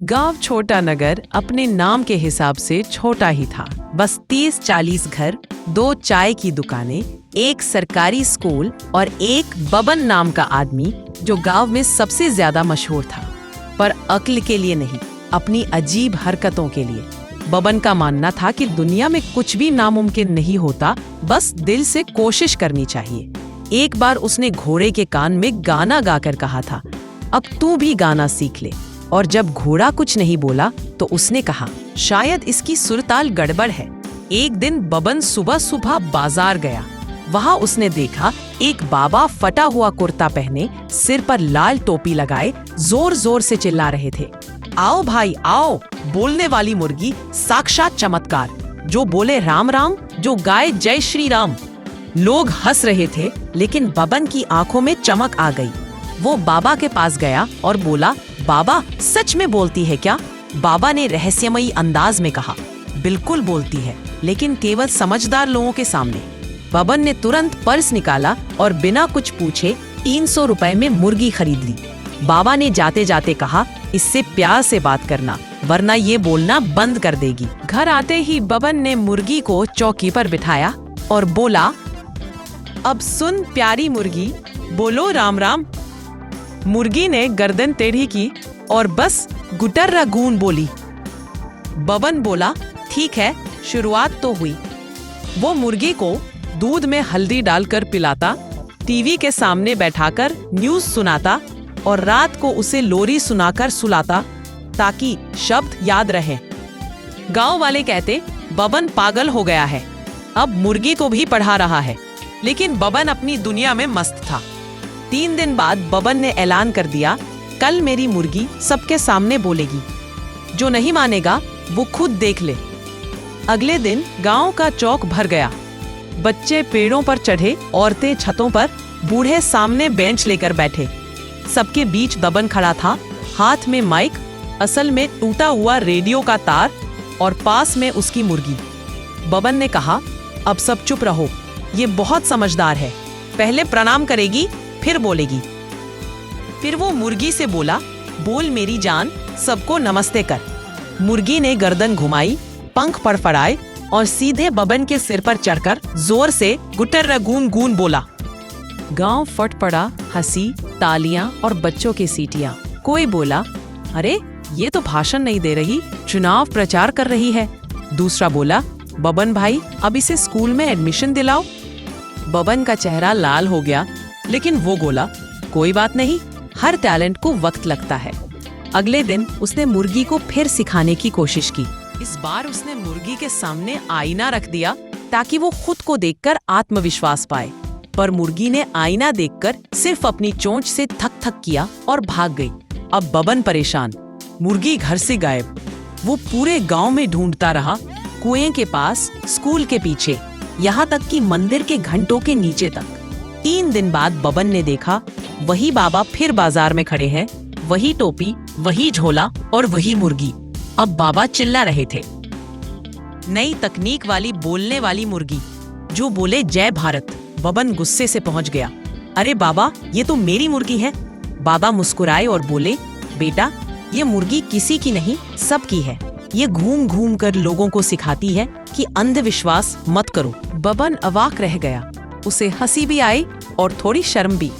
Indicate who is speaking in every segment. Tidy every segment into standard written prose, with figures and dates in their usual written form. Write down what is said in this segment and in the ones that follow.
Speaker 1: गांव छोटा नगर अपने नाम के हिसाब से छोटा ही था। बस 30-40 घर, 2 चाय की दुकानें, एक सरकारी स्कूल और एक बबन नाम का आदमी जो गांव में सबसे ज्यादा मशहूर था। पर अक्ल के लिए नहीं, अपनी अजीब हरकतों के लिए। बबन का मानना था कि दुनिया में कुछ भी नामुमकिन नहीं होता, बस दिल से कोशिश करनी चाहिए। एक बार उसने घोड़े के कान में गाना गाकर कहा था, अब तू भी गाना सीख ले। और जब घोड़ा कुछ नहीं बोला तो उसने कहा, शायद इसकी सुरताल गड़बड़ है। एक दिन बबन सुबह सुबह बाजार गया। वहां उसने देखा एक बाबा फटा हुआ कुर्ता पहने, सिर पर लाल टोपी लगाए, जोर जोर से चिल्ला रहे थे, आओ भाई आओ, बोलने वाली मुर्गी, साक्षात चमत्कार, जो बोले राम राम, जो गाए जय श्री राम। लोग हंस रहे थे, लेकिन बबन की आंखों में चमक आ गई। वो बाबा के पास गया और बोला, बाबा सच में बोलती है क्या? बाबा ने रहस्यमयी अंदाज में कहा, बिल्कुल बोलती है, लेकिन केवल समझदार लोगों के सामने। बबन ने तुरंत पर्स निकाला और बिना कुछ पूछे 300 रुपए में मुर्गी खरीद ली। बाबा ने जाते जाते कहा, इससे प्यार से बात करना, वरना ये बोलना बंद कर देगी। घर आते ही बबन ने मुर्गी को चौकी पर बिठाया और बोला, अब सुन प्यारी मुर्गी, बोलो राम राम। मुर्गी ने गर्दन टेढ़ी की और बस गुटर्रा गून बोली। बबन बोला, ठीक है, शुरुआत तो हुई। वो मुर्गी को दूध में हल्दी डालकर पिलाता, टीवी के सामने बैठाकर न्यूज़ सुनाता और रात को उसे लोरी सुनाकर सुलाता, ताकि शब्द याद रहे। गांव वाले कहते, बबन पागल हो गया है, अब मुर्गी को भी पढ़ा रहा है। लेकिन बबन अपनी दुनिया में मस्त था। 3 दिन बाद बबन ने ऐलान कर दिया, कल मेरी मुर्गी सबके सामने बोलेगी, जो नहीं मानेगा वो खुद देख ले। अगले दिन गांव का चौक भर गया। बच्चे पेड़ों पर चढ़े, औरतें छतों पर, बूढ़े सामने बेंच लेकर बैठे। सबके बीच बबन खड़ा था, हाथ में माइक, असल में टूटा हुआ रेडियो का तार, और पास में उसकी मुर्गी। बबन ने कहा, अब सब चुप रहो, ये बहुत समझदार है, पहले प्रणाम करेगी फिर बोलेगी। फिर वो मुर्गी से बोला, बोल मेरी जान, सबको नमस्ते कर। मुर्गी ने गर्दन घुमाई, पंख फड़फड़ाए और सीधे बबन के सिर पर चढ़कर जोर से गुटर गून गून बोला। गांव फट पड़ा, हंसी, तालियां और बच्चों की सीटियां। कोई बोला, अरे ये तो भाषण नहीं दे रही, चुनाव प्रचार कर रही है। दूसरा बोला, बबन भाई अब इसे स्कूल में एडमिशन दिलाओ। बबन का चेहरा लाल हो गया, लेकिन वो बोला, कोई बात नहीं, हर टैलेंट को वक्त लगता है। अगले दिन उसने मुर्गी को फिर सिखाने की कोशिश की। इस बार उसने मुर्गी के सामने आईना रख दिया, ताकि वो खुद को देखकर आत्मविश्वास पाए। पर मुर्गी ने आईना देखकर सिर्फ अपनी चोंच से थक थक किया और भाग गई। अब बबन परेशान, मुर्गी घर से गायब। वो पूरे गांव में ढूंढता रहा, कुएं के पास, स्कूल के पीछे, यहाँ तक कि मंदिर के घंटों के नीचे तक। 3 दिन बाद बबन ने देखा, वही बाबा फिर बाजार में खड़े हैं, वही टोपी, वही झोला और वही मुर्गी। अब बाबा चिल्ला रहे थे, नई तकनीक वाली बोलने वाली मुर्गी, जो बोले जय भारत। बबन गुस्से से पहुंच गया, अरे बाबा ये तो मेरी मुर्गी है। बाबा मुस्कुराए और बोले, बेटा ये मुर्गी किसी की नहीं, सबकी है। ये घूम घूम कर लोगों को सिखाती है कि अंधविश्वास मत करो। बबन अवाक रह गया, उसे हंसी भी आई और थोड़ी शर्म भी।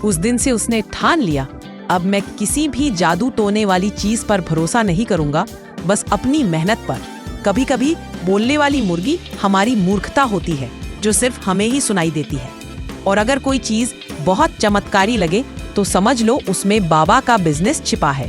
Speaker 1: उस दिन से उसने ठान लिया, अब मैं किसी भी जादू टोने वाली चीज पर भरोसा नहीं करूंगा, बस अपनी मेहनत पर। कभी कभी बोलने वाली मुर्गी हमारी मूर्खता होती है, जो सिर्फ हमें ही सुनाई देती है। और अगर कोई चीज बहुत चमत्कारी लगे तो समझ लो उसमें बाबा का बिजनेस छिपा है।